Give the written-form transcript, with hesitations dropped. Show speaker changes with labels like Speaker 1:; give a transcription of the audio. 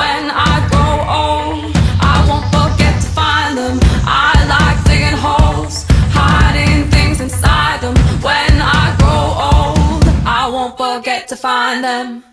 Speaker 1: when I grow old. I won't forget to find them. I like digging holes, hiding things inside them. When I grow old, I won't forget to find them.